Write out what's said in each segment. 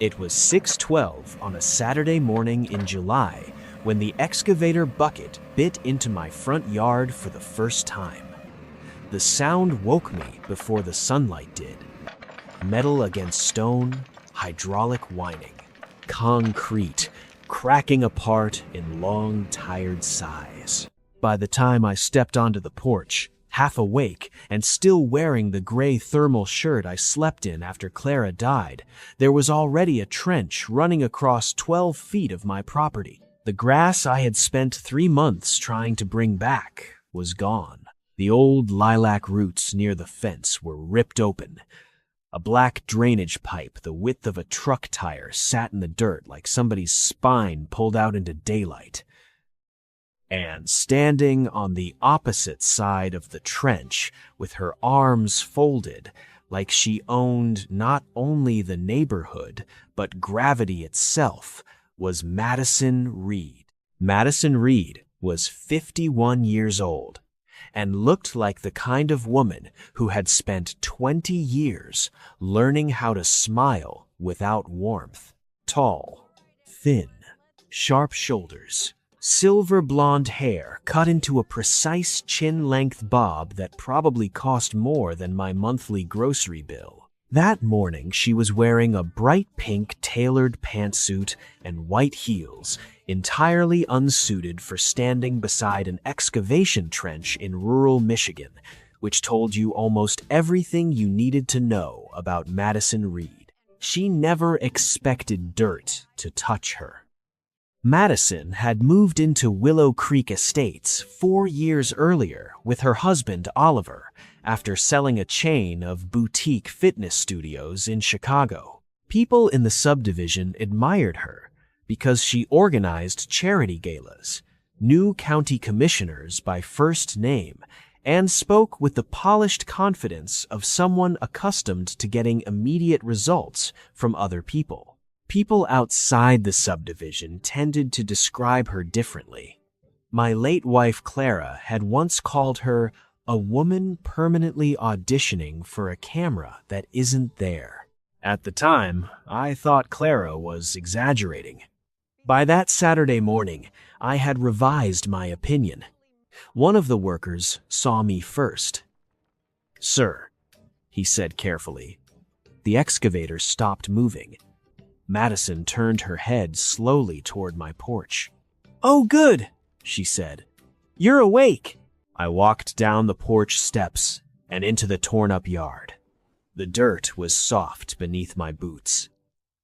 It was 6:12 on a Saturday morning in July when the excavator bucket bit into my front yard for the first time. The sound woke me before the sunlight did. Metal against stone, hydraulic whining, concrete cracking apart in long, tired sighs. By the time I stepped onto the porch, half awake and still wearing the gray thermal shirt I slept in after Clara died, there was already a trench running across 12 feet of my property. The grass I had spent 3 months trying to bring back was gone. The old lilac roots near the fence were ripped open. A black drainage pipe the width of a truck tire sat in the dirt like somebody's spine pulled out into daylight. And standing on the opposite side of the trench, with her arms folded, like she owned not only the neighborhood, but gravity itself, was Madison Reed. Madison Reed was 51 years old and looked like the kind of woman who had spent 20 years learning how to smile without warmth. Tall, thin, sharp shoulders, silver blonde hair cut into a precise chin-length bob that probably cost more than my monthly grocery bill. That morning, she was wearing a bright pink tailored pantsuit and white heels, entirely unsuited for standing beside an excavation trench in rural Michigan, which told you almost everything you needed to know about Madison Reed. She never expected dirt to touch her. Madison had moved into Willow Creek Estates 4 years earlier with her husband Oliver after selling a chain of boutique fitness studios in Chicago. People in the subdivision admired her because she organized charity galas, knew county commissioners by first name, and spoke with the polished confidence of someone accustomed to getting immediate results from other people. People outside the subdivision tended to describe her differently. My late wife Clara had once called her a woman permanently auditioning for a camera that isn't there. At the time, I thought Clara was exaggerating. By that Saturday morning, I had revised my opinion. One of the workers saw me first. "Sir," he said carefully. The excavator stopped moving. Madison turned her head slowly toward my porch. "Oh, good," she said. "You're awake." I walked down the porch steps and into the torn-up yard. The dirt was soft beneath my boots.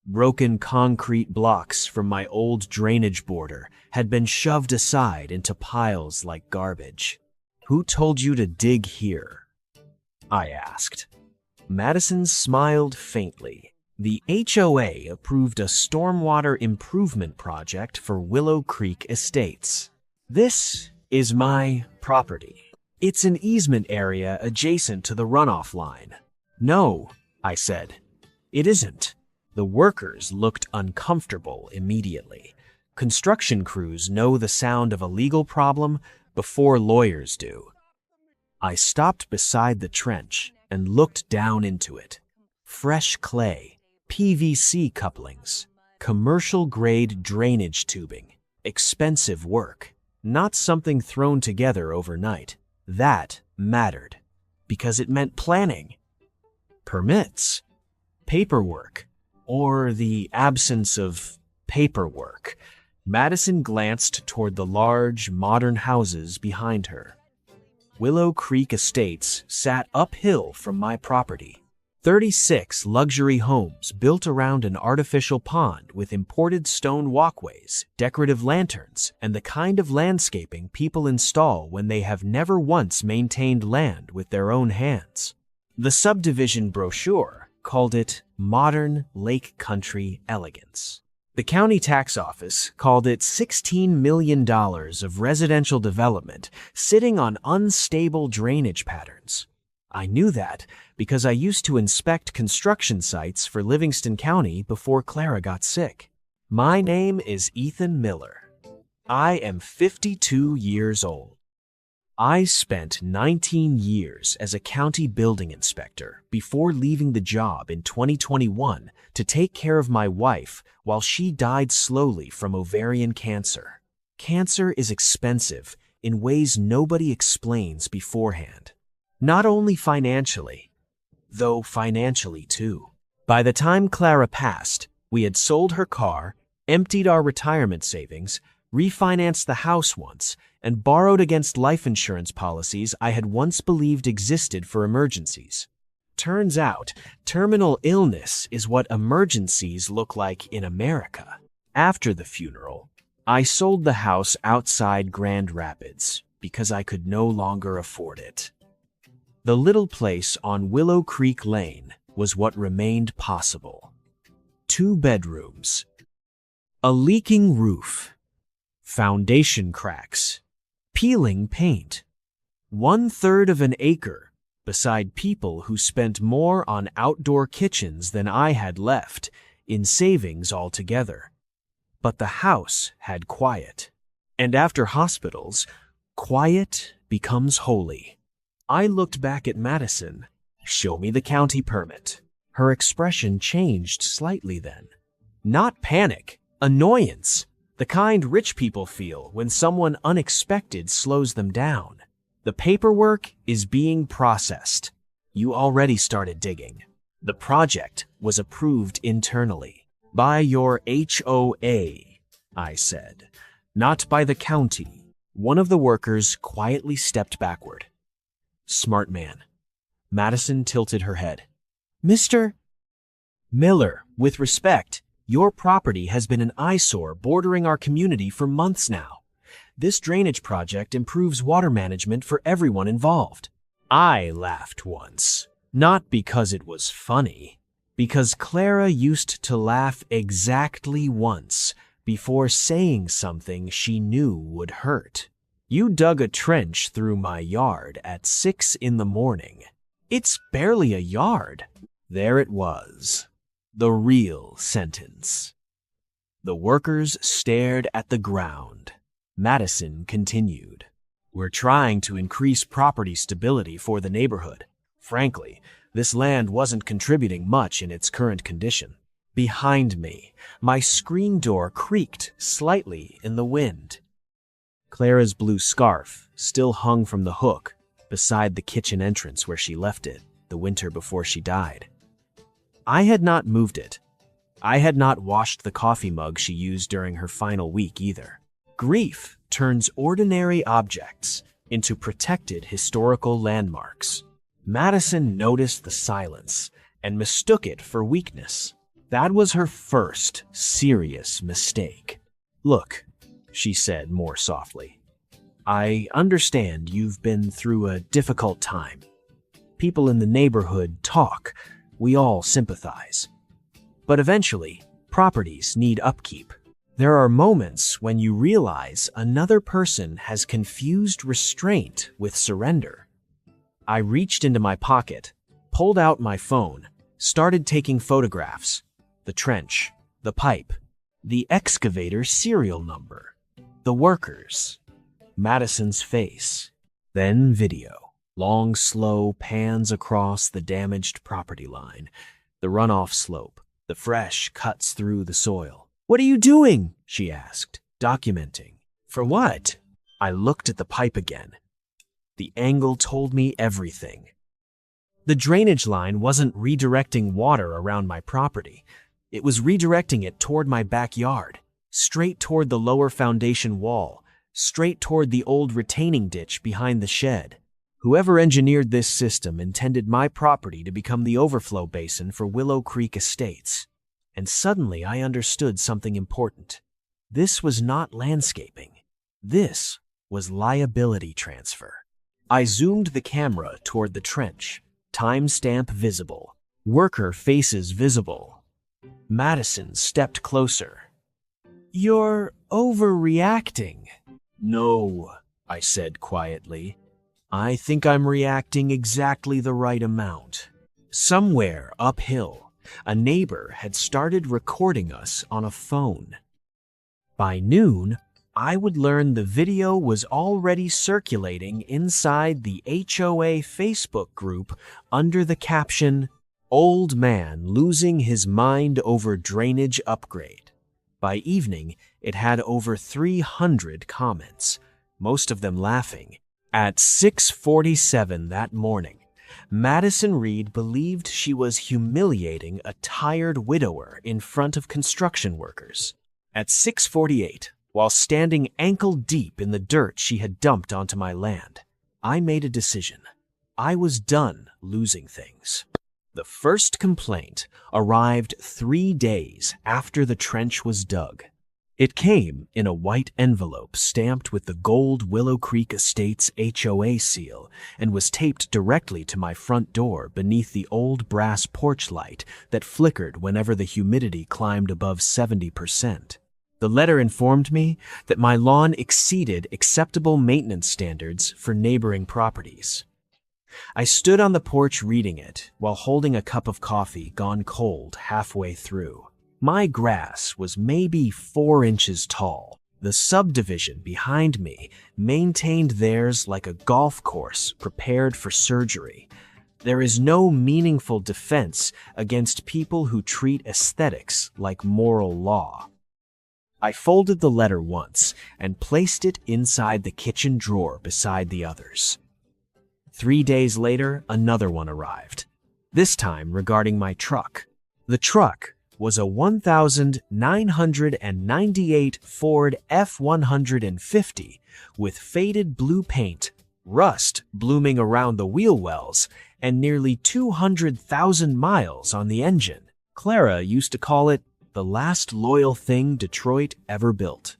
Broken concrete blocks from my old drainage border had been shoved aside into piles like garbage. "Who told you to dig here?" I asked. Madison smiled faintly. The HOA approved a stormwater improvement project for Willow Creek Estates. "This is my property. It's an easement area adjacent to the runoff line." "No," I said. "It isn't." The workers looked uncomfortable immediately. Construction crews know the sound of a legal problem before lawyers do. I stopped beside the trench and looked down into it. Fresh clay, PVC couplings, commercial-grade drainage tubing, expensive work, not something thrown together overnight. That mattered, because it meant planning, permits, paperwork, or the absence of paperwork. Madison glanced toward the large, modern houses behind her. Willow Creek Estates sat uphill from my property. 36 luxury homes built around an artificial pond with imported stone walkways, decorative lanterns, and the kind of landscaping people install when they have never once maintained land with their own hands. The subdivision brochure called it modern lake country elegance. The county tax office called it $16 million of residential development sitting on unstable drainage patterns. I knew that because I used to inspect construction sites for Livingston County before Clara got sick. My name is Ethan Miller. I am 52 years old. I spent 19 years as a county building inspector before leaving the job in 2021 to take care of my wife while she died slowly from ovarian cancer. Cancer is expensive in ways nobody explains beforehand. Not only financially, though financially too. By the time Clara passed, we had sold her car, emptied our retirement savings, refinanced the house once, and borrowed against life insurance policies I had once believed existed for emergencies. Turns out, terminal illness is what emergencies look like in America. After the funeral, I sold the house outside Grand Rapids because I could no longer afford it. The little place on Willow Creek Lane was what remained possible. 2 bedrooms, a leaking roof, foundation cracks, peeling paint, 1/3 of an acre beside people who spent more on outdoor kitchens than I had left in savings altogether. But the house had quiet. And after hospitals, quiet becomes holy. I looked back at Madison. "Show me the county permit." Her expression changed slightly then. Not panic, annoyance, the kind rich people feel when someone unexpected slows them down. "The paperwork is being processed. You already started digging. The project was approved internally. By your HOA, I said, not by the county." One of the workers quietly stepped backward. "Smart man." Madison tilted her head. "Mr. Miller, with respect, your property has been an eyesore bordering our community for months now. This drainage project improves water management for everyone involved." I laughed once, not because it was funny, because Clara used to laugh exactly once before saying something she knew would hurt. "You dug a trench through my yard at 6 in the morning. It's barely a yard." There it was, the real sentence. The workers stared at the ground. Madison continued. "We're trying to increase property stability for the neighborhood. Frankly, this land wasn't contributing much in its current condition." Behind me, my screen door creaked slightly in the wind. Clara's blue scarf still hung from the hook beside the kitchen entrance where she left it the winter before she died. I had not moved it. I had not washed the coffee mug she used during her final week either. Grief turns ordinary objects into protected historical landmarks. Madison noticed the silence and mistook it for weakness. That was her first serious mistake. "Look," she said more softly, "I understand you've been through a difficult time. People in the neighborhood talk. We all sympathize. But eventually, properties need upkeep. There are moments when you realize another person has confused restraint with surrender." I reached into my pocket, pulled out my phone, started taking photographs. The trench, the pipe, the excavator serial number, the workers, Madison's face, then video. Long, slow pans across the damaged property line, the runoff slope, the fresh cuts through the soil. "What are you doing?" she asked, documenting. "For what?" I looked at the pipe again. The angle told me everything. The drainage line wasn't redirecting water around my property. It was redirecting it toward my backyard, straight toward the lower foundation wall, straight toward the old retaining ditch behind the shed. Whoever engineered this system intended my property to become the overflow basin for Willow Creek Estates. And suddenly I understood something important. This was not landscaping. This was liability transfer. I zoomed the camera toward the trench, timestamp visible, worker faces visible. Madison stepped closer. "You're overreacting." "No," I said quietly. "I think I'm reacting exactly the right amount." Somewhere uphill, a neighbor had started recording us on a phone. By noon, I would learn the video was already circulating inside the HOA Facebook group under the caption, Old man losing his mind over drainage upgrade. By evening, it had over 300 comments, most of them laughing. At 6:47 that morning, Madison Reed believed she was humiliating a tired widower in front of construction workers. At 6:48, while standing ankle-deep in the dirt she had dumped onto my land, I made a decision. I was done losing things. The first complaint arrived 3 days after the trench was dug. It came in a white envelope stamped with the gold Willow Creek Estates HOA seal and was taped directly to my front door beneath the old brass porch light that flickered whenever the humidity climbed above 70%. The letter informed me that my lawn exceeded acceptable maintenance standards for neighboring properties. I stood on the porch reading it while holding a cup of coffee gone cold halfway through. My grass was maybe 4 inches tall. The subdivision behind me maintained theirs like a golf course prepared for surgery. There is no meaningful defense against people who treat aesthetics like moral law. I folded the letter once and placed it inside the kitchen drawer beside the others. 3 days later, another one arrived, this time regarding my truck. The truck was a 1998 Ford F-150 with faded blue paint, rust blooming around the wheel wells, and nearly 200,000 miles on the engine. Clara used to call it the last loyal thing Detroit ever built.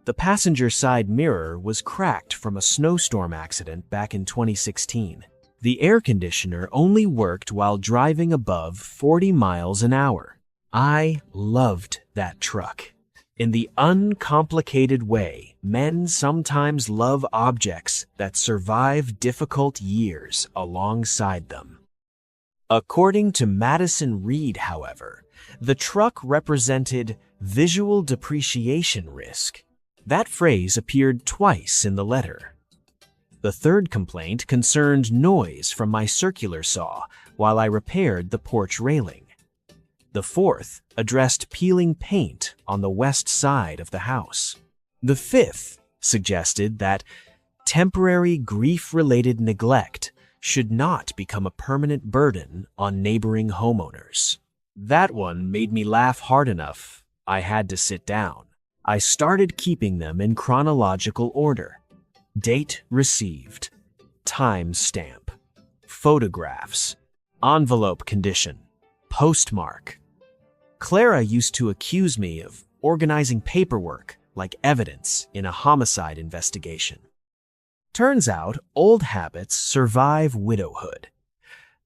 The passenger side mirror was cracked from a snowstorm accident back in 2016. The air conditioner only worked while driving above 40 miles an hour. I loved that truck. In the uncomplicated way men sometimes love objects that survive difficult years alongside them. According to Madison Reed, however, the truck represented visual depreciation risk. That phrase appeared twice in the letter. The third complaint concerned noise from my circular saw while I repaired the porch railing. The fourth addressed peeling paint on the west side of the house. The fifth suggested that temporary grief-related neglect should not become a permanent burden on neighboring homeowners. That one made me laugh hard enough. I had to sit down. I started keeping them in chronological order. Date received, time stamp, photographs, envelope condition, postmark. Clara used to accuse me of organizing paperwork like evidence in a homicide investigation. Turns out old habits survive widowhood.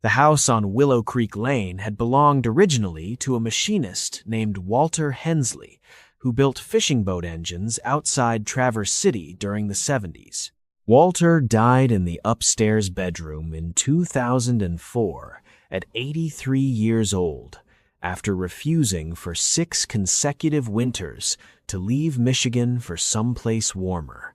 The house on Willow Creek Lane had belonged originally to a machinist named Walter Hensley, who built fishing boat engines outside Traverse City during the 70s. Walter died in the upstairs bedroom in 2004 at 83 years old, after refusing for 6 consecutive winters to leave Michigan for someplace warmer.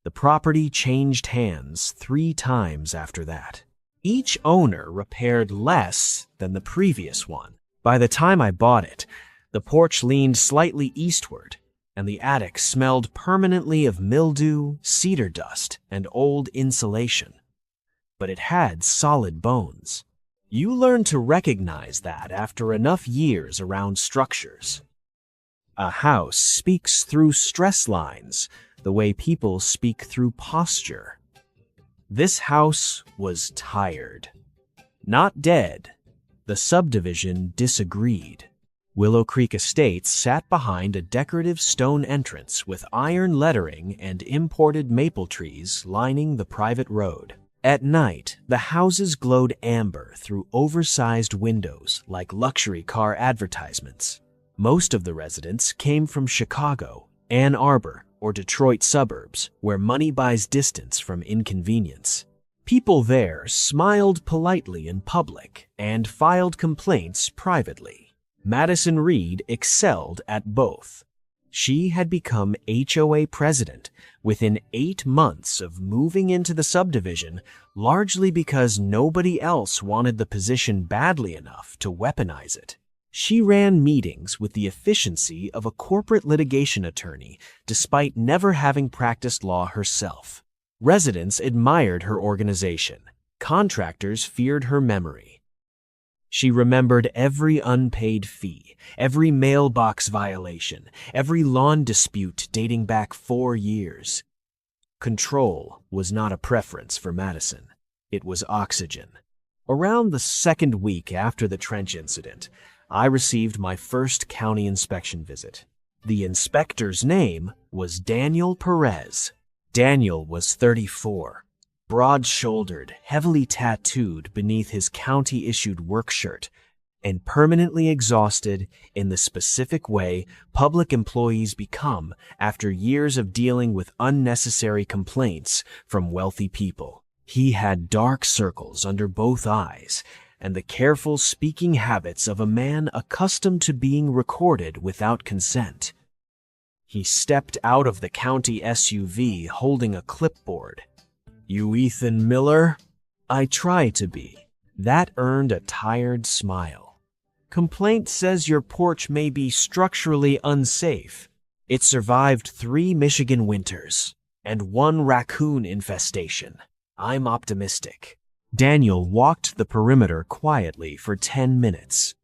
The property changed hands 3 times after that. Each owner repaired less than the previous one. By the time I bought it, the porch leaned slightly eastward, and the attic smelled permanently of mildew, cedar dust, and old insulation. But it had solid bones. You learn to recognize that after enough years around structures. A house speaks through stress lines the way people speak through posture. This house was tired. Not dead. The subdivision disagreed. Willow Creek Estates sat behind a decorative stone entrance with iron lettering and imported maple trees lining the private road. At night, the houses glowed amber through oversized windows like luxury car advertisements. Most of the residents came from Chicago, Ann Arbor, or Detroit suburbs, where money buys distance from inconvenience. People there smiled politely in public and filed complaints privately. Madison Reed excelled at both. She had become HOA president within 8 months of moving into the subdivision, largely because nobody else wanted the position badly enough to weaponize it. She ran meetings with the efficiency of a corporate litigation attorney, despite never having practiced law herself. Residents admired her organization. Contractors feared her memory. She remembered every unpaid fee, every mailbox violation, every lawn dispute dating back 4 years. Control was not a preference for Madison. It was oxygen. Around the second week after the trench incident, I received my first county inspection visit. The inspector's name was Daniel Perez. Daniel was 34, broad-shouldered, heavily tattooed beneath his county-issued work shirt, and permanently exhausted in the specific way public employees become after years of dealing with unnecessary complaints from wealthy people. He had dark circles under both eyes and the careful speaking habits of a man accustomed to being recorded without consent. He stepped out of the county SUV holding a clipboard. "You Ethan Miller?" "I try to be." That earned a tired smile. "Complaint says your porch may be structurally unsafe. It survived 3 Michigan winters and 1 raccoon infestation. I'm optimistic." Daniel walked the perimeter quietly for 10 minutes,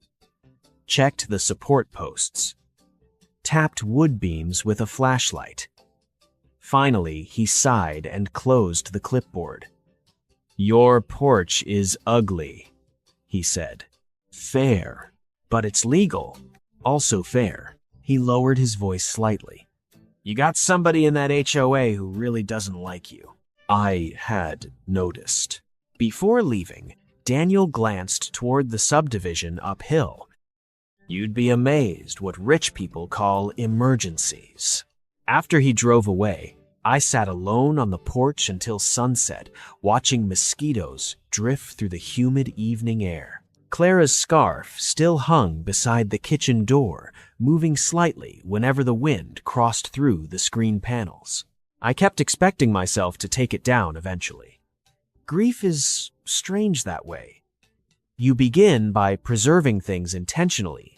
checked the support posts, tapped wood beams with a flashlight. Finally, he sighed and closed the clipboard. "Your porch is ugly," he said. "Fair, but it's legal. Also fair." He lowered his voice slightly. "You got somebody in that HOA who really doesn't like you." I had noticed. Before leaving, Daniel glanced toward the subdivision uphill. "You'd be amazed what rich people call emergencies." After he drove away, I sat alone on the porch until sunset, watching mosquitoes drift through the humid evening air. Clara's scarf still hung beside the kitchen door, moving slightly whenever the wind crossed through the screen panels. I kept expecting myself to take it down eventually. Grief is strange that way. You begin by preserving things intentionally.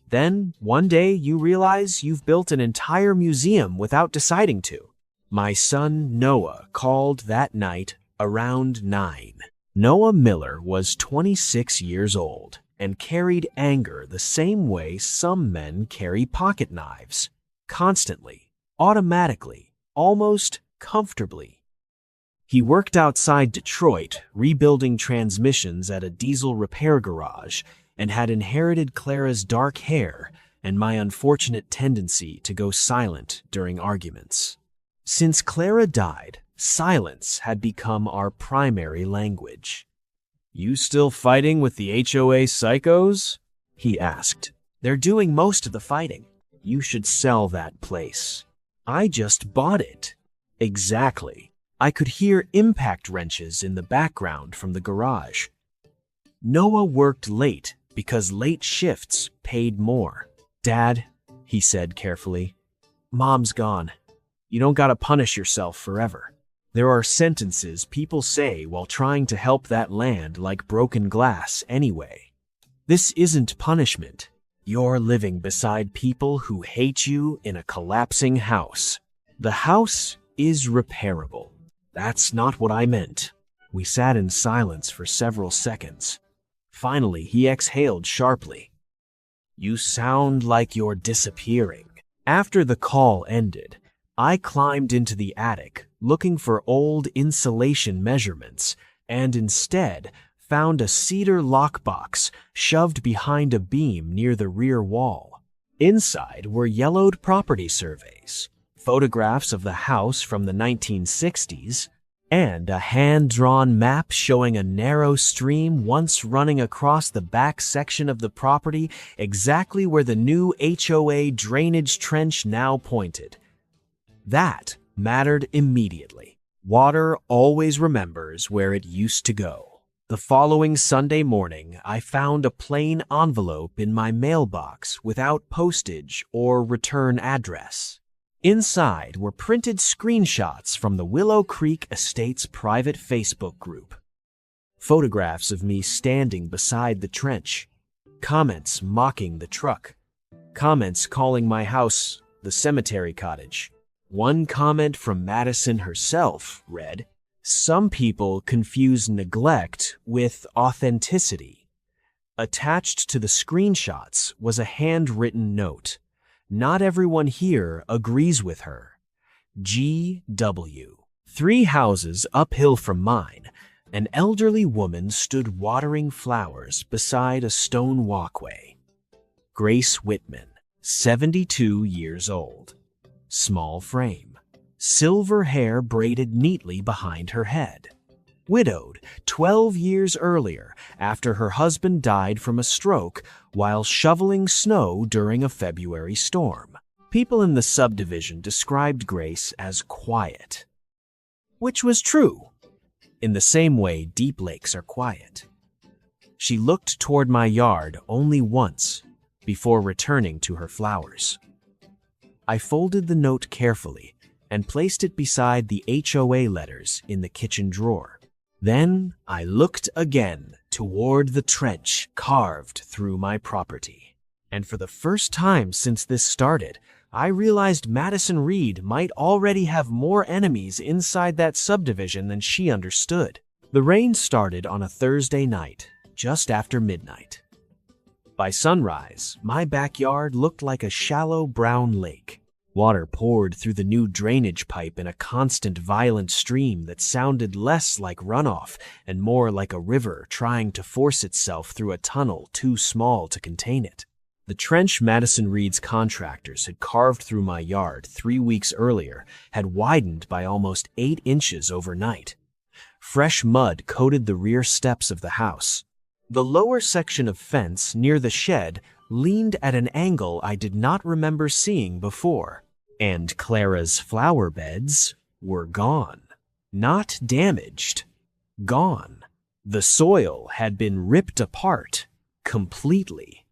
Then, one day, you realize you've built an entire museum without deciding to. My son Noah called that night around 9. Noah Miller was 26 years old and carried anger the same way some men carry pocket knives. Constantly, automatically, almost comfortably. He worked outside Detroit, rebuilding transmissions at a diesel repair garage, and had inherited Clara's dark hair and my unfortunate tendency to go silent during arguments. Since Clara died, silence had become our primary language. "You still fighting with the HOA psychos?" he asked. "They're doing most of the fighting. You should sell that place." "I just bought it." "Exactly." I could hear impact wrenches in the background from the garage. Noah worked late because late shifts paid more. "Dad," he said carefully, "Mom's gone. You don't gotta punish yourself forever. There are sentences people say while trying to help that land like broken glass anyway. This isn't punishment. You're living beside people who hate you in a collapsing house. The house is repairable." "That's not what I meant." We sat in silence for several seconds. Finally, he exhaled sharply. "You sound like you're disappearing." After the call ended, I climbed into the attic looking for old insulation measurements and instead found a cedar lockbox shoved behind a beam near the rear wall. Inside were yellowed property surveys, photographs of the house from the 1960s, and a hand-drawn map showing a narrow stream once running across the back section of the property exactly where the new HOA drainage trench now pointed. That mattered immediately. Water always remembers where it used to go. The following Sunday morning, I found a plain envelope in my mailbox without postage or return address. Inside were printed screenshots from the Willow Creek Estates private Facebook group. Photographs of me standing beside the trench. Comments mocking the truck. Comments calling my house the cemetery cottage. One comment from Madison herself read, "Some people confuse neglect with authenticity." Attached to the screenshots was a handwritten note. "Not everyone here agrees with her. G.W." 3 houses uphill from mine, an elderly woman stood watering flowers beside a stone walkway. Grace Whitman, 72 years old. Small frame. Silver hair braided neatly behind her head. Widowed 12 years earlier after her husband died from a stroke while shoveling snow during a February storm. People in the subdivision described Grace as quiet, which was true, in the same way deep lakes are quiet. She looked toward my yard only once before returning to her flowers. I folded the note carefully and placed it beside the HOA letters in the kitchen drawer. Then I looked again toward the trench carved through my property. And for the first time since this started, I realized Madison Reed might already have more enemies inside that subdivision than she understood. The rain started on a Thursday night, just after midnight. By sunrise, my backyard looked like a shallow brown lake. Water poured through the new drainage pipe in a constant violent stream that sounded less like runoff and more like a river trying to force itself through a tunnel too small to contain it. The trench Madison Reed's contractors had carved through my yard 3 weeks earlier had widened by almost 8 inches overnight. Fresh mud coated the rear steps of the house. The lower section of fence near the shed leaned at an angle I did not remember seeing before. And Clara's flower beds were gone. Not damaged. Gone. The soil had been ripped apart completely.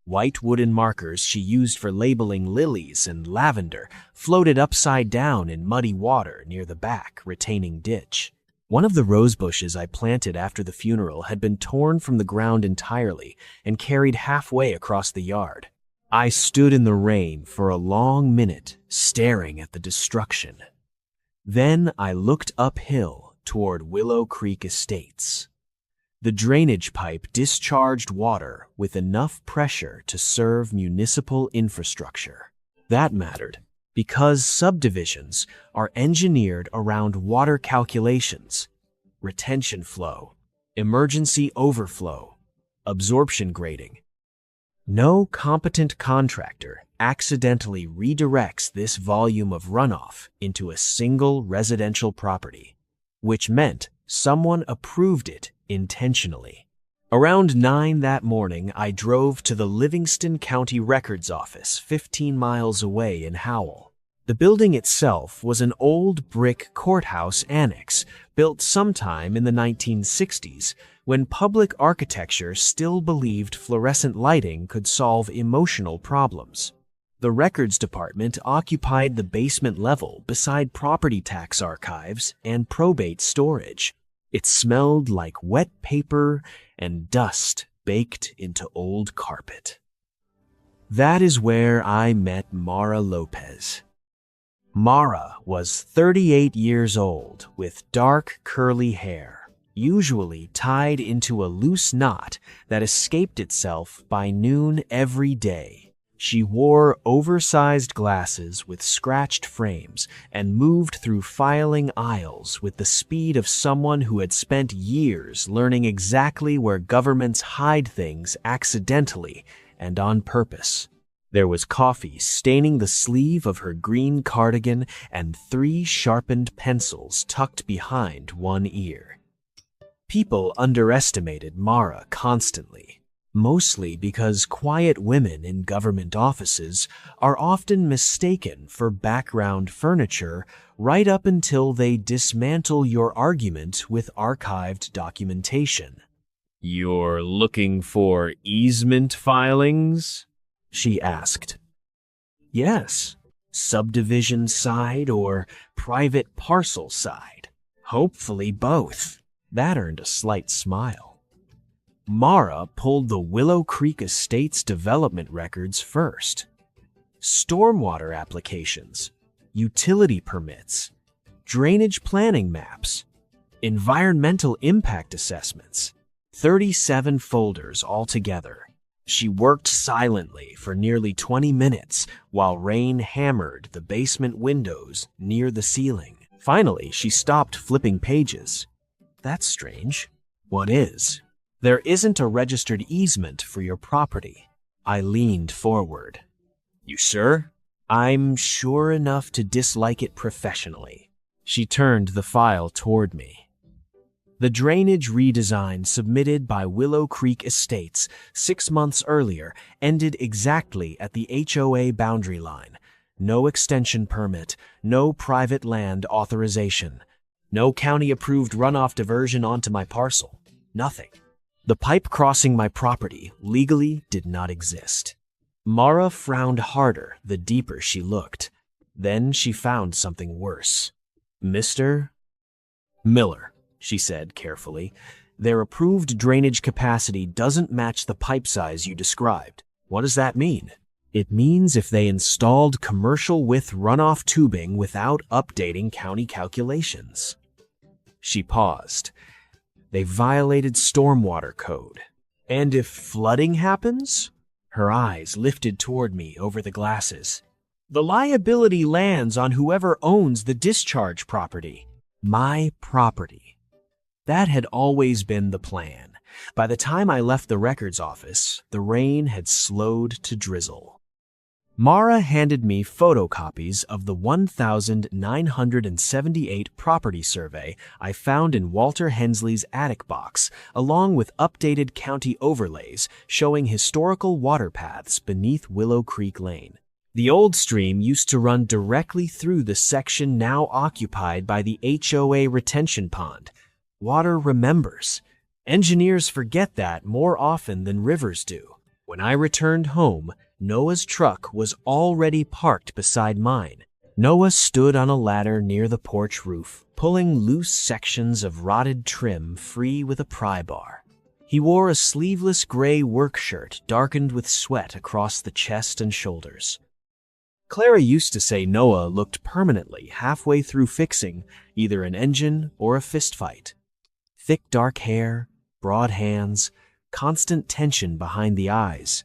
White wooden markers she used for labeling lilies and lavender floated upside down in muddy water near the back retaining ditch. One of the rose bushes I planted after the funeral had been torn from the ground entirely and carried halfway across the yard. I stood in the rain for a long minute, staring at the destruction. Then I looked uphill toward Willow Creek Estates. The drainage pipe discharged water with enough pressure to serve municipal infrastructure. That mattered, because subdivisions are engineered around water calculations, retention flow, emergency overflow, absorption grading. No competent contractor accidentally redirects this volume of runoff into a single residential property, which meant someone approved it intentionally. Around 9 that morning, I drove to the Livingston County Records Office 15 miles away in Howell. The building itself was an old brick courthouse annex built sometime in the 1960s when public architecture still believed fluorescent lighting could solve emotional problems. The records department occupied the basement level beside property tax archives and probate storage. It smelled like wet paper and dust baked into old carpet. That is where I met Mara Lopez. Mara was 38 years old with dark curly hair, usually tied into a loose knot that escaped itself by noon every day. She wore oversized glasses with scratched frames and moved through filing aisles with the speed of someone who had spent years learning exactly where governments hide things accidentally and on purpose. There was coffee staining the sleeve of her green cardigan and 3 sharpened pencils tucked behind one ear. People underestimated Mara constantly. mostly because quiet women in government offices are often mistaken for background furniture right up until they dismantle your argument with archived documentation. "You're looking for easement filings?" she asked. "Yes, subdivision side or private parcel side. Hopefully both." That earned a slight smile. Mara pulled the Willow Creek Estates development records first. Stormwater applications, utility permits, drainage planning maps, environmental impact assessments, 37 folders altogether. She worked silently for nearly 20 minutes while rain hammered the basement windows near the ceiling. Finally, she stopped flipping pages. "That's strange." "What is?" "There isn't a registered easement for your property." I leaned forward. "You sure?" "I'm sure enough to dislike it professionally." She turned the file toward me. The drainage redesign submitted by Willow Creek Estates 6 months earlier ended exactly at the HOA boundary line. No extension permit, no private land authorization, no county-approved runoff diversion onto my parcel. Nothing. The pipe crossing my property legally did not exist. Mara frowned harder the deeper she looked. Then she found something worse. "Mr. Miller," she said carefully, "their approved drainage capacity doesn't match the pipe size you described." "What does that mean?" "It means if they installed commercial width runoff tubing without updating county calculations." She paused. "They violated stormwater code." "And if flooding happens?" Her eyes lifted toward me over the glasses. "The liability lands on whoever owns the discharge property." My property. That had always been the plan. By the time I left the records office, the rain had slowed to drizzle. Mara handed me photocopies of the 1978 property survey I found in Walter Hensley's attic box, along with updated county overlays showing historical water paths beneath Willow Creek Lane. The old stream used to run directly through the section now occupied by the HOA retention pond. Water remembers. Engineers forget that more often than rivers do. When I returned home, Noah's truck was already parked beside mine. Noah stood on a ladder near the porch roof, pulling loose sections of rotted trim free with a pry bar. He wore a sleeveless gray work shirt darkened with sweat across the chest and shoulders. Clara used to say Noah looked permanently halfway through fixing either an engine or a fistfight. Thick dark hair, broad hands, constant tension behind the eyes.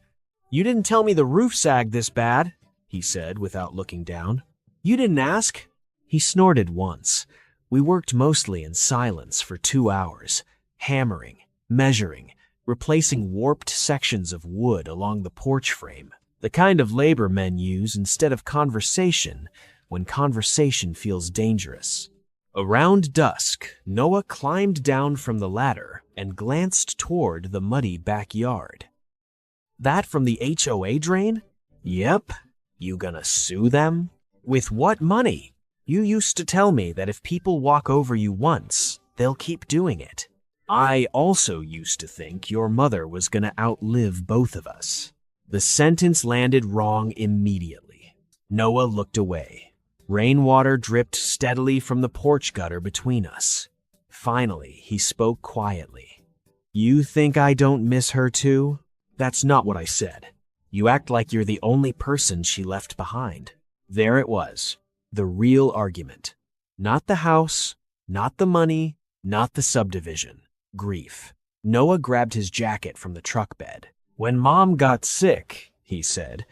"You didn't tell me the roof sagged this bad," he said without looking down. "You didn't ask." He snorted once. We worked mostly in silence for 2 hours, hammering, measuring, replacing warped sections of wood along the porch frame. The kind of labor men use instead of conversation when conversation feels dangerous. Around dusk, Noah climbed down from the ladder and glanced toward the muddy backyard. "That from the HOA drain?" "Yep." "You gonna sue them?" "With what money? You used to tell me that if people walk over you once, they'll keep doing it." "I also used to think your mother was gonna outlive both of us." The sentence landed wrong immediately. Noah looked away. Rainwater dripped steadily from the porch gutter between us. Finally, he spoke quietly. "You think I don't miss her too?" "That's not what I said. You act like you're the only person she left behind." There it was, the real argument. Not the house, not the money, not the subdivision. Grief. Noah grabbed his jacket from the truck bed. "When Mom got sick," he said,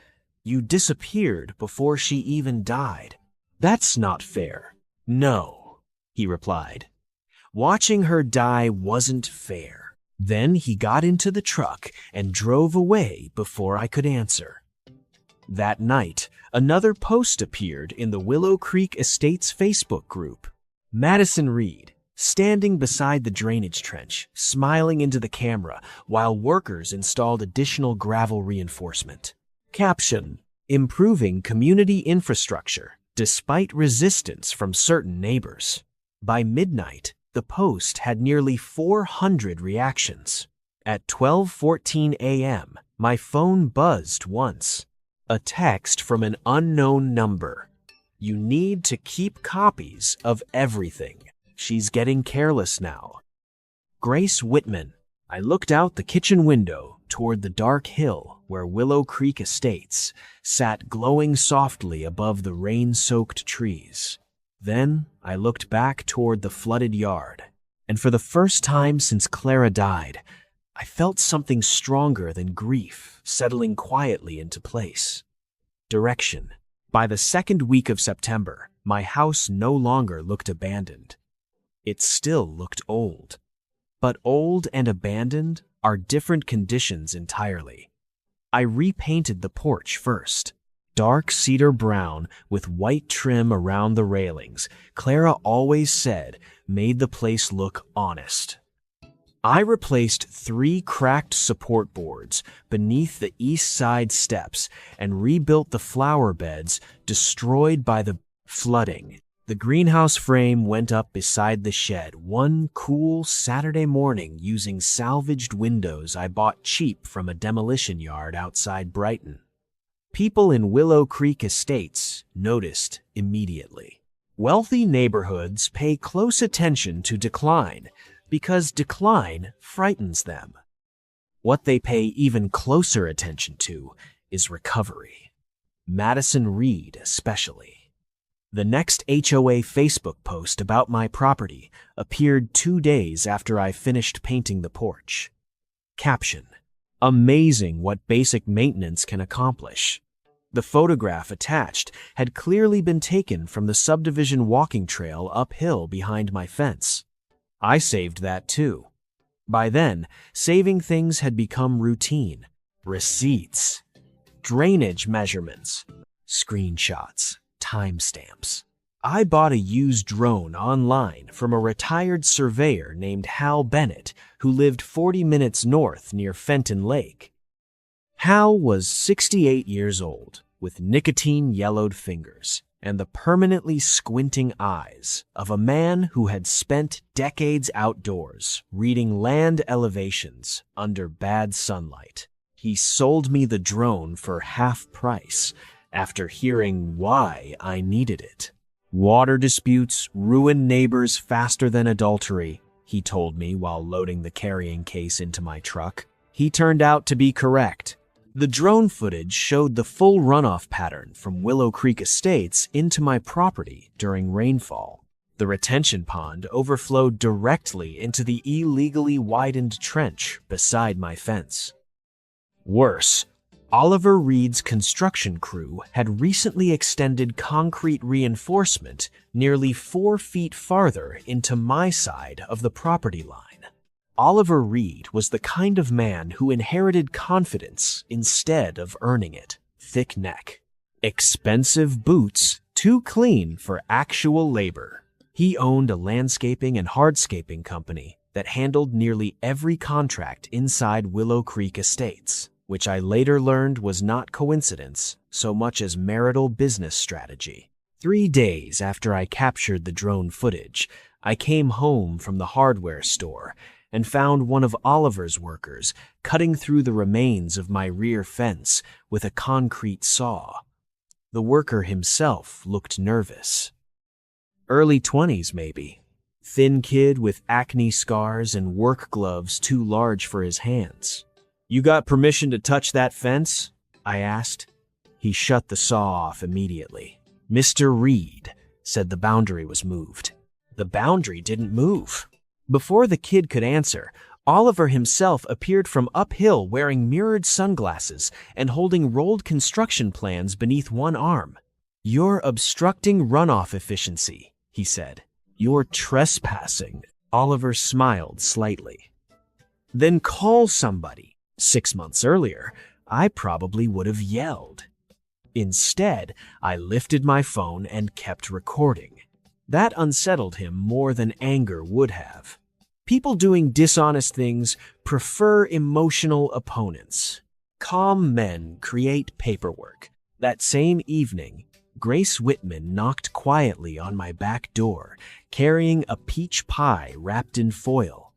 "you disappeared before she even died." "That's not fair." "No," he replied. "Watching her die wasn't fair." Then he got into the truck and drove away before I could answer. That night, another post appeared in the Willow Creek Estates Facebook group. Madison Reed, standing beside the drainage trench, smiling into the camera while workers installed additional gravel reinforcement. Caption: improving community infrastructure despite resistance from certain neighbors. By midnight, the post had nearly 400 reactions. At 12:14 a.m., my phone buzzed once. A text from an unknown number. You need to keep copies of everything. She's getting careless now. Grace Whitman. I looked out the kitchen window toward the dark hill where Willow Creek Estates sat glowing softly above the rain-soaked trees. Then I looked back toward the flooded yard, and for the first time since Clara died, I felt something stronger than grief settling quietly into place. Direction. By the second week of September, my house no longer looked abandoned. It still looked old. But old and abandoned are different conditions entirely. I repainted the porch first. Dark cedar brown with white trim around the railings, Clara always said made the place look honest. I replaced 3 cracked support boards beneath the east side steps and rebuilt the flower beds destroyed by the flooding. The greenhouse frame went up beside the shed one cool Saturday morning using salvaged windows I bought cheap from a demolition yard outside Brighton. People in Willow Creek Estates noticed immediately. Wealthy neighborhoods pay close attention to decline because decline frightens them. What they pay even closer attention to is recovery. Madison Reed especially. The next HOA Facebook post about my property appeared 2 days after I finished painting the porch. Caption: amazing what basic maintenance can accomplish. The photograph attached had clearly been taken from the subdivision walking trail uphill behind my fence. I saved that too. By then, saving things had become routine. Receipts, drainage measurements, screenshots, timestamps. I bought a used drone online from a retired surveyor named Hal Bennett who lived 40 minutes north near Fenton Lake. Hal was 68 years old, with nicotine-yellowed fingers and the permanently squinting eyes of a man who had spent decades outdoors reading land elevations under bad sunlight. He sold me the drone for half price after hearing why I needed it. Water disputes ruin neighbors faster than adultery, he told me while loading the carrying case into my truck. He turned out to be correct. The drone footage showed the full runoff pattern from Willow Creek Estates into my property during rainfall. The retention pond overflowed directly into the illegally widened trench beside my fence. Worse, Oliver Reed's construction crew had recently extended concrete reinforcement nearly 4 feet farther into my side of the property line. Oliver Reed was the kind of man who inherited confidence instead of earning it. Thick neck. Expensive boots, too clean for actual labor. He owned a landscaping and hardscaping company that handled nearly every contract inside Willow Creek Estates, which I later learned was not coincidence so much as marital business strategy. 3 days after I captured the drone footage, I came home from the hardware store and found one of Oliver's workers cutting through the remains of my rear fence with a concrete saw. The worker himself looked nervous. Early 20s, maybe. Thin kid with acne scars and work gloves too large for his hands. "You got permission to touch that fence?" I asked. He shut the saw off immediately. "Mr. Reed," said the boundary was moved. The boundary didn't move. Before the kid could answer, Oliver himself appeared from uphill wearing mirrored sunglasses and holding rolled construction plans beneath one arm. "You're obstructing runoff efficiency," he said. "You're trespassing." Oliver smiled slightly. "Then call somebody." 6 months earlier, I probably would have yelled. Instead, I lifted my phone and kept recording. That unsettled him more than anger would have. People doing dishonest things prefer emotional opponents. Calm men create paperwork. That same evening, Grace Whitman knocked quietly on my back door, carrying a peach pie wrapped in foil.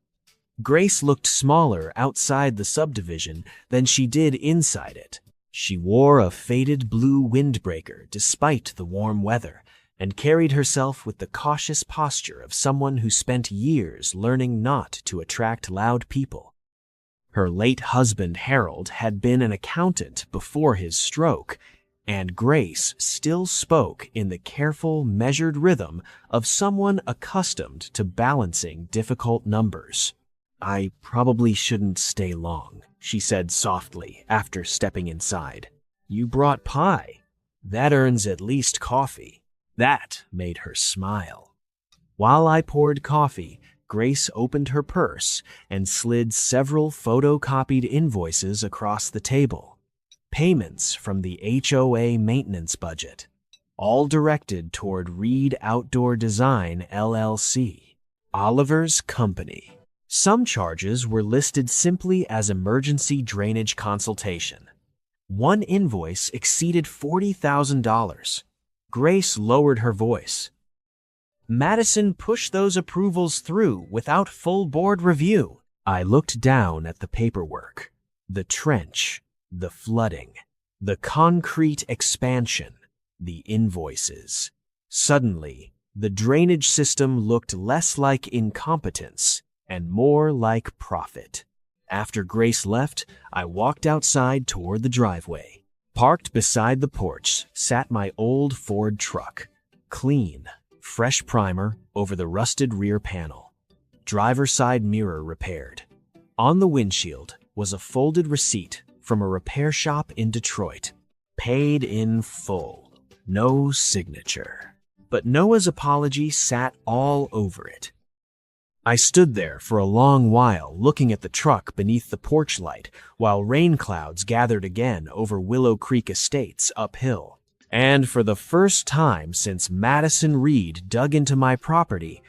Grace looked smaller outside the subdivision than she did inside it. She wore a faded blue windbreaker despite the warm weather, and carried herself with the cautious posture of someone who spent years learning not to attract loud people. Her late husband, Harold, had been an accountant before his stroke, and Grace still spoke in the careful, measured rhythm of someone accustomed to balancing difficult numbers. "I probably shouldn't stay long," she said softly after stepping inside. "You brought pie. That earns at least coffee." That made her smile. While I poured coffee, Grace opened her purse and slid several photocopied invoices across the table. Payments from the HOA maintenance budget, all directed toward Reed Outdoor Design, LLC, Oliver's company. Some charges were listed simply as emergency drainage consultation. One invoice exceeded $40,000. Grace lowered her voice. "Madison pushed those approvals through without full board review." I looked down at the paperwork. The trench, the flooding, the concrete expansion, the invoices. Suddenly, the drainage system looked less like incompetence and more like profit. After Grace left, I walked outside toward the driveway. Parked beside the porch sat my old Ford truck. Clean, fresh primer over the rusted rear panel. Driver's side mirror repaired. On the windshield was a folded receipt from a repair shop in Detroit. Paid in full. No signature. But Noah's apology sat all over it. I stood there for a long while looking at the truck beneath the porch light while rain clouds gathered again over Willow Creek Estates uphill. And for the first time since Madison Reed dug into my property,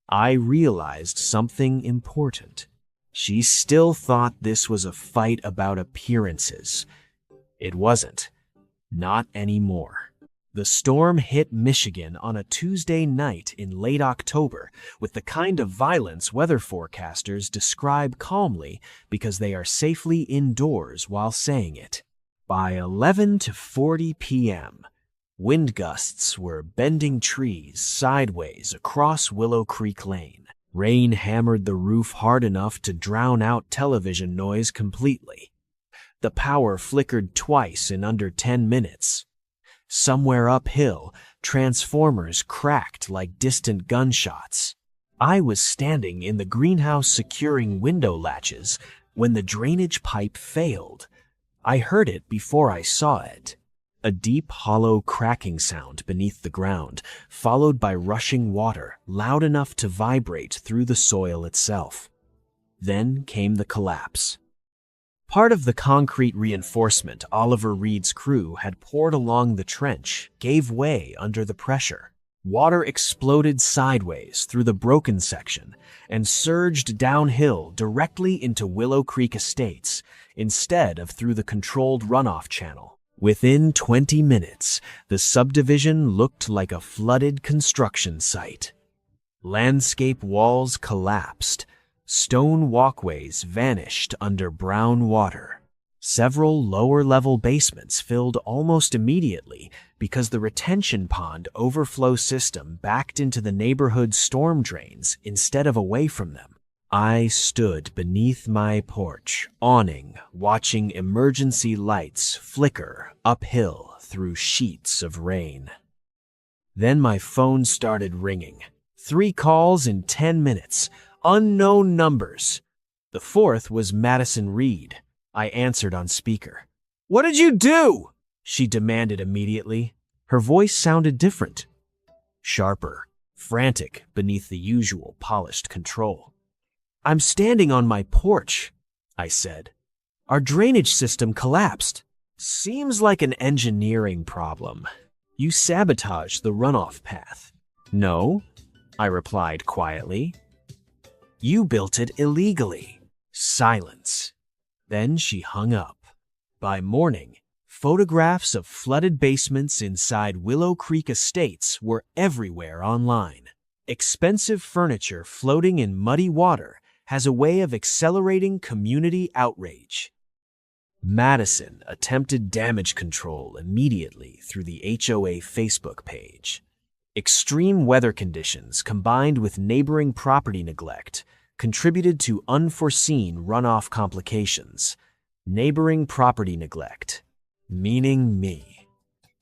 I realized something important. She still thought this was a fight about appearances. It wasn't. Not anymore. The storm hit Michigan on a Tuesday night in late October with the kind of violence weather forecasters describe calmly because they are safely indoors while saying it. By 11:40 p.m., wind gusts were bending trees sideways across Willow Creek Lane. Rain hammered the roof hard enough to drown out television noise completely. The power flickered twice in under 10 minutes. Somewhere uphill, transformers cracked like distant gunshots. I was standing in the greenhouse securing window latches when the drainage pipe failed. I heard it before I saw it. A deep, hollow cracking sound beneath the ground, followed by rushing water loud enough to vibrate through the soil itself. Then came the collapse. Part of the concrete reinforcement Oliver Reed's crew had poured along the trench gave way under the pressure. Water exploded sideways through the broken section and surged downhill directly into Willow Creek Estates instead of through the controlled runoff channel. Within 20 minutes, the subdivision looked like a flooded construction site. Landscape walls collapsed. Stone walkways vanished under brown water. Several lower-level basements filled almost immediately because the retention pond overflow system backed into the neighborhood's storm drains instead of away from them. I stood beneath my porch awning, watching emergency lights flicker uphill through sheets of rain. Then my phone started ringing. 3 calls in 10 minutes. Unknown numbers. The fourth was Madison Reed. I answered on speaker. "What did you do?" she demanded immediately. Her voice sounded different. Sharper, frantic beneath the usual polished control. "I'm standing on my porch," I said. "Our drainage system collapsed. Seems like an engineering problem. You sabotaged the runoff path." No, I replied quietly. You built it illegally. Silence. Then she hung up. By morning, photographs of flooded basements inside Willow Creek Estates were everywhere online. Expensive furniture floating in muddy water has a way of accelerating community outrage. Madison attempted damage control immediately through the HOA Facebook page. Extreme weather conditions combined with neighboring property neglect contributed to unforeseen runoff complications. Neighboring property neglect, meaning me.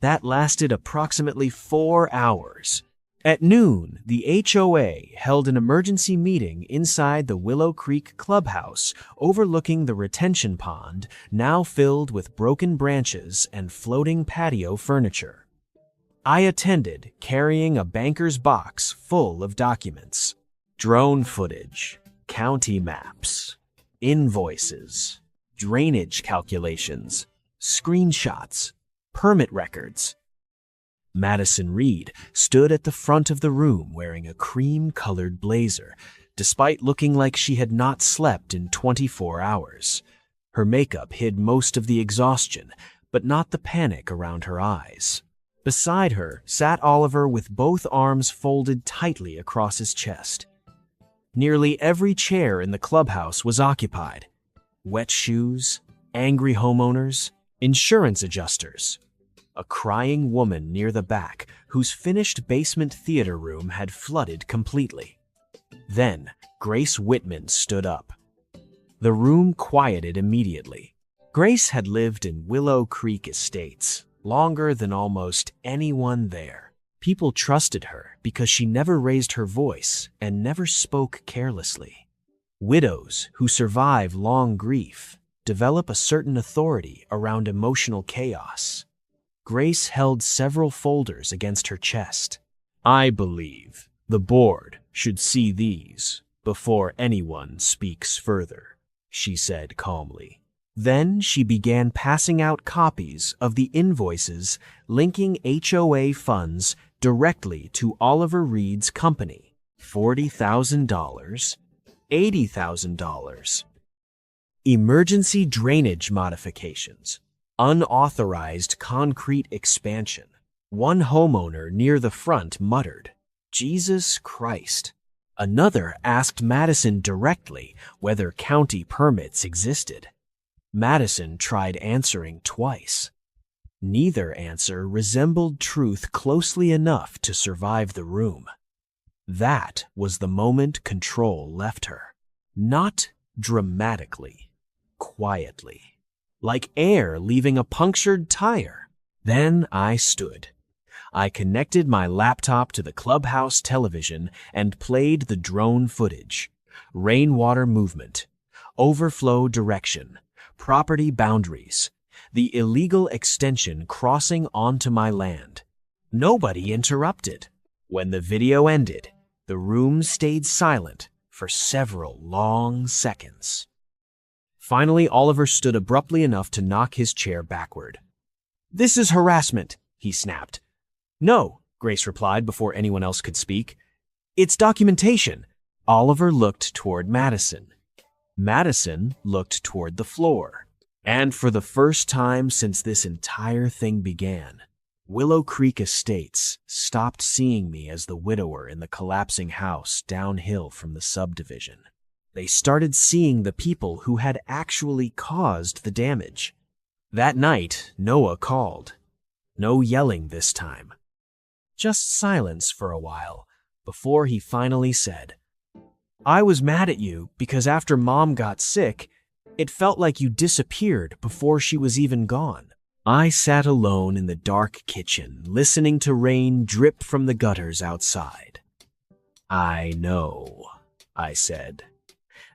That lasted approximately 4 hours. At noon, the HOA held an emergency meeting inside the Willow Creek clubhouse overlooking the retention pond, now filled with broken branches and floating patio furniture. I attended carrying a banker's box full of documents, drone footage, county maps, invoices, drainage calculations, screenshots, permit records. Madison Reed stood at the front of the room wearing a cream-colored blazer, despite looking like she had not slept in 24 hours. Her makeup hid most of the exhaustion, but not the panic around her eyes. Beside her sat Oliver with both arms folded tightly across his chest. Nearly every chair in the clubhouse was occupied. Wet shoes, angry homeowners, insurance adjusters. A crying woman near the back whose finished basement theater room had flooded completely. Then Grace Whitman stood up. The room quieted immediately. Grace had lived in Willow Creek Estates longer than almost anyone there. People trusted her because she never raised her voice and never spoke carelessly. Widows who survive long grief develop a certain authority around emotional chaos. Grace held several folders against her chest. I believe the board should see these before anyone speaks further, she said calmly. Then she began passing out copies of the invoices linking HOA funds directly to Oliver Reed's company. $40,000, $80,000. Emergency drainage modifications. Unauthorized concrete expansion. One homeowner near the front muttered, Jesus Christ. Another asked Madison directly whether county permits existed. Madison tried answering twice. Neither answer resembled truth closely enough to survive the room. That was the moment control left her. Not dramatically, quietly. Like air leaving a punctured tire. Then I stood. I connected my laptop to the clubhouse television and played the drone footage. Rainwater movement, overflow direction, property boundaries, the illegal extension crossing onto my land. Nobody interrupted. When the video ended, the room stayed silent for several long seconds. Finally, Oliver stood abruptly enough to knock his chair backward. This is harassment, he snapped. No, Grace replied before anyone else could speak. It's documentation. Oliver looked toward Madison. Madison looked toward the floor. And for the first time since this entire thing began, Willow Creek Estates stopped seeing me as the widower in the collapsing house downhill from the subdivision. They started seeing the people who had actually caused the damage. That night, Noah called. No yelling this time. Just silence for a while, before he finally said, I was mad at you because after Mom got sick, it felt like you disappeared before she was even gone. I sat alone in the dark kitchen, listening to rain drip from the gutters outside. I know, I said.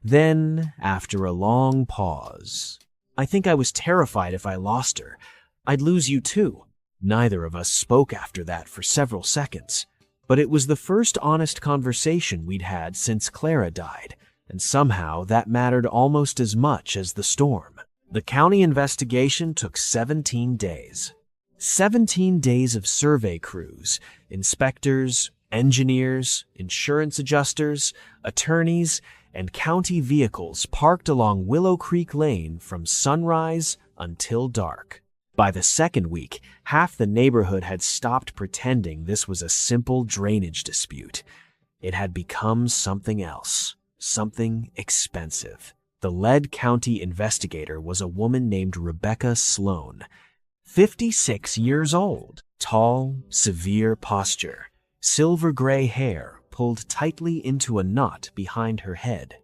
Then, after a long pause, I think I was terrified if I lost her, I'd lose you too. Neither of us spoke after that for several seconds, but it was the first honest conversation we'd had since Clara died, and somehow that mattered almost as much as the storm. The county investigation took 17 days. 17 days of survey crews, inspectors, Engineers, insurance adjusters, attorneys, and county vehicles parked along Willow Creek Lane from sunrise until dark. By the second week, half the neighborhood had stopped pretending this was a simple drainage dispute. It had become something else, something expensive. The lead county investigator was a woman named Rebecca Sloan, 56 years old, tall, severe posture, silver gray hair pulled tightly into a knot behind her head.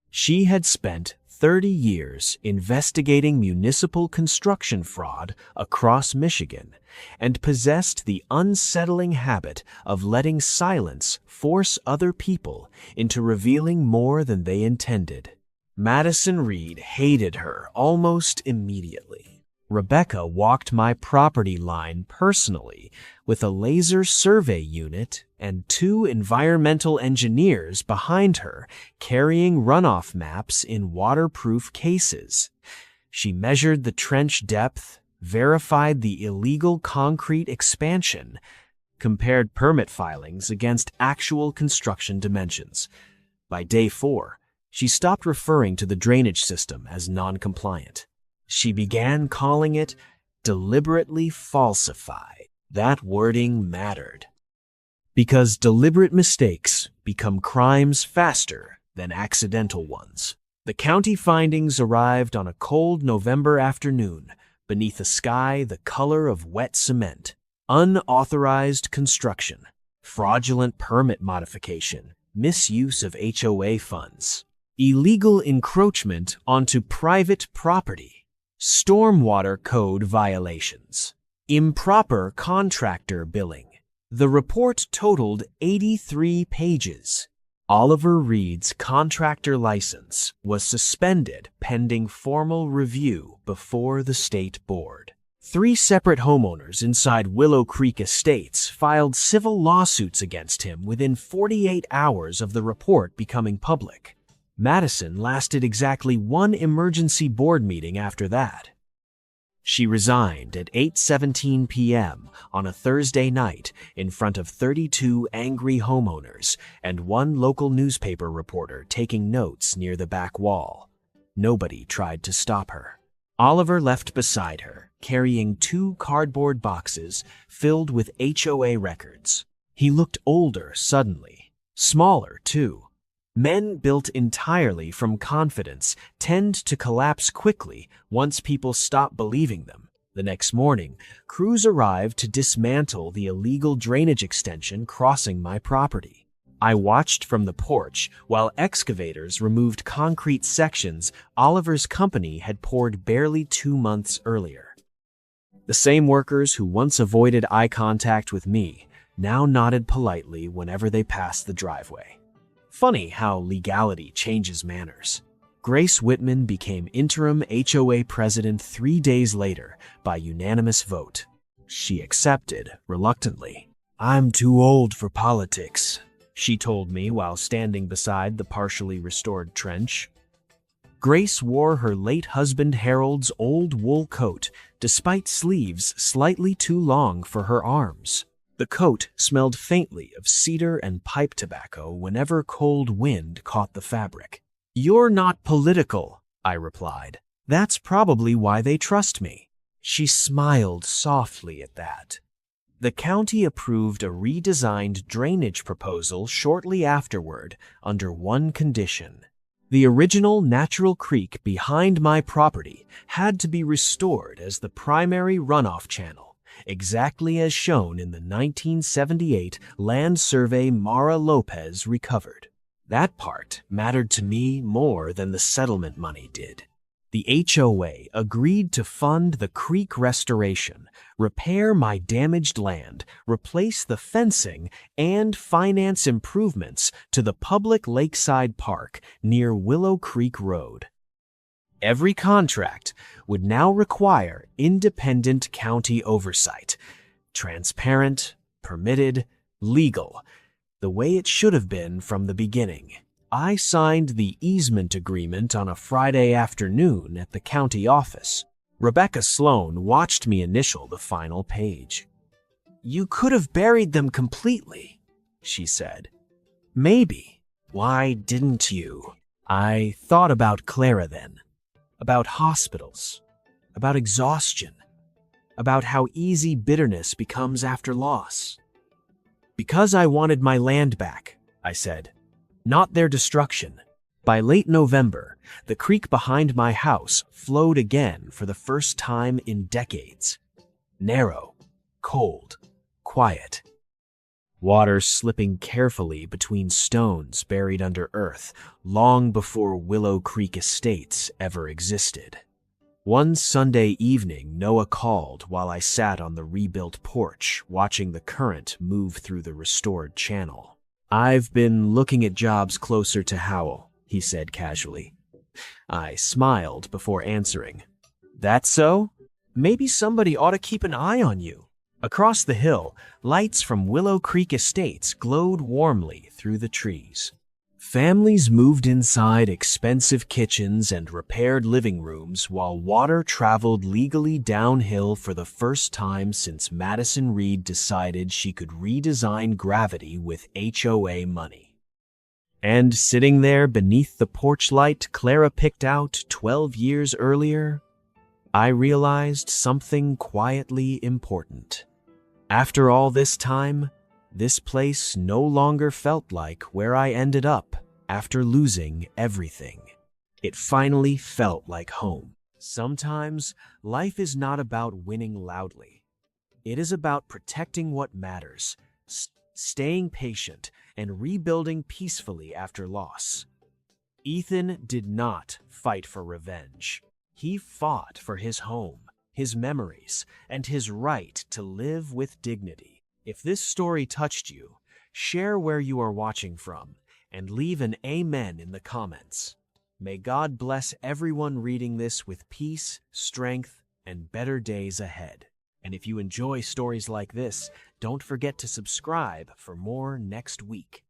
She had spent 30 years investigating municipal construction fraud across Michigan and possessed the unsettling habit of letting silence force other people into revealing more than they intended. Madison Reed hated her almost immediately. Rebecca walked my property line personally with a laser survey unit and 2 environmental engineers behind her carrying runoff maps in waterproof cases. She measured the trench depth, verified the illegal concrete expansion, compared permit filings against actual construction dimensions. By day 4, she stopped referring to the drainage system as non-compliant. She began calling it deliberately falsified. That wording mattered, because deliberate mistakes become crimes faster than accidental ones. The county findings arrived on a cold November afternoon beneath a sky the color of wet cement. Unauthorized construction, fraudulent permit modification, misuse of HOA funds, illegal encroachment onto private property, stormwater code violations, improper contractor billing. The report totaled 83 pages. Oliver Reed's contractor license was suspended pending formal review before the state board. 3 separate homeowners inside Willow Creek Estates filed civil lawsuits against him within 48 hours of the report becoming public. Madison lasted exactly 1 emergency board meeting after that. She resigned at 8:17 p.m. on a Thursday night in front of 32 angry homeowners and 1 local newspaper reporter taking notes near the back wall. Nobody tried to stop her. Oliver left beside her, carrying 2 cardboard boxes filled with HOA records. He looked older suddenly, smaller too. Men built entirely from confidence tend to collapse quickly once people stop believing them. The next morning, crews arrived to dismantle the illegal drainage extension crossing my property. I watched from the porch while excavators removed concrete sections Oliver's company had poured barely 2 months earlier. The same workers who once avoided eye contact with me now nodded politely whenever they passed the driveway. Funny how legality changes manners. Grace Whitman became interim HOA president 3 days later by unanimous vote. She accepted reluctantly. "I'm too old for politics," she told me while standing beside the partially restored trench. Grace wore her late husband Harold's old wool coat, despite sleeves slightly too long for her arms. The coat smelled faintly of cedar and pipe tobacco whenever cold wind caught the fabric. "You're not political," I replied. "That's probably why they trust me." She smiled softly at that. The county approved a redesigned drainage proposal shortly afterward under 1 condition. The original natural creek behind my property had to be restored as the primary runoff channel, exactly as shown in the 1978 land survey Mara Lopez recovered. That part mattered to me more than the settlement money did. The HOA agreed to fund the creek restoration, repair my damaged land, replace the fencing, and finance improvements to the public lakeside park near Willow Creek Road. Every contract would now require independent county oversight. Transparent, permitted, legal, the way it should have been from the beginning. I signed the easement agreement on a Friday afternoon at the county office. Rebecca Sloan watched me initial the final page. "You could have buried them completely," she said. Maybe. Why didn't you? I thought about Clara then, about hospitals, about exhaustion, about how easy bitterness becomes after loss. Because I wanted my land back, I said, not their destruction. By late November, the creek behind my house flowed again for the first time in decades. Narrow, cold, quiet. Water slipping carefully between stones buried under earth long before Willow Creek Estates ever existed. One Sunday evening, Noah called while I sat on the rebuilt porch watching the current move through the restored channel. I've been looking at jobs closer to Howell, he said casually. I smiled before answering. That so? Maybe somebody ought to keep an eye on you. Across the hill, lights from Willow Creek Estates glowed warmly through the trees. Families moved inside expensive kitchens and repaired living rooms while water traveled legally downhill for the first time since Madison Reed decided she could redesign gravity with HOA money. And sitting there beneath the porch light Clara picked out 12 years earlier, I realized something quietly important. After all this time, this place no longer felt like where I ended up after losing everything. It finally felt like home. Sometimes, life is not about winning loudly. It is about protecting what matters, staying patient, and rebuilding peacefully after loss. Ethan did not fight for revenge. He fought for his home, his memories, and his right to live with dignity. If this story touched you, share where you are watching from and leave an amen in the comments. May God bless everyone reading this with peace, strength, and better days ahead. And if you enjoy stories like this, don't forget to subscribe for more next week.